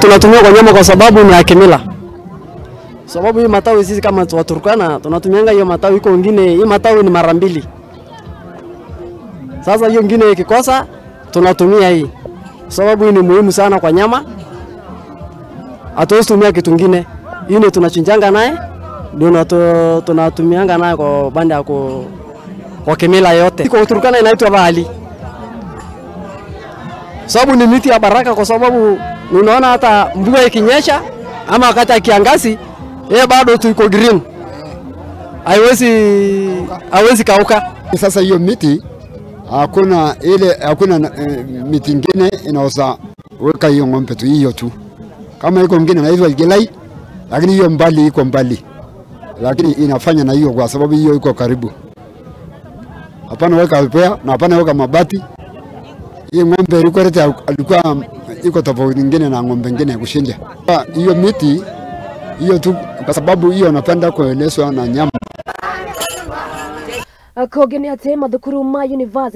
Tunatumia kwa nyama kwa sababu ni ya kimila. Sababu hii matawi sisi kama wa Turkana tunatumianga hiyo matawi, iko wengine hii matawi ni mara mbili. Sasa hiyo nyingine ikikosa tunatumia hii. Sababu hii ni muhimu sana kwa nyama. Hatuwezi tumia kitu kingine. Hii ndio tunachinjanga naye, ndio tunatumianga naye kwa banda ya kwa kimila yote. Iko Turkana inaitwa paali. Sababu ni miti ya baraka, kwa sababu unaona hata mvua ikinyesha ama wakati ya kiangazi bado tuko green. Haiwezi kauka. Sasa hiyo miti hakuna miti nyingine inaweza weka hiyo ng'ombe tu hiyo tu. Kama iko mwingine inaitwa lgilai, lakini hiyo mbali iko mbali. Lakini inafanya na hiyo kwa sababu hiyo iko karibu. Hapana weka pea na hapana weka mabati. Hii ng'ombe alikuwa iko tofauti nyingine na ng'ombe nyingine kushinja. Hiyo miti hiyo tu kwa sababu hiyo napenda kuelezwa na nyama. Kogeni ate mathukuru ma university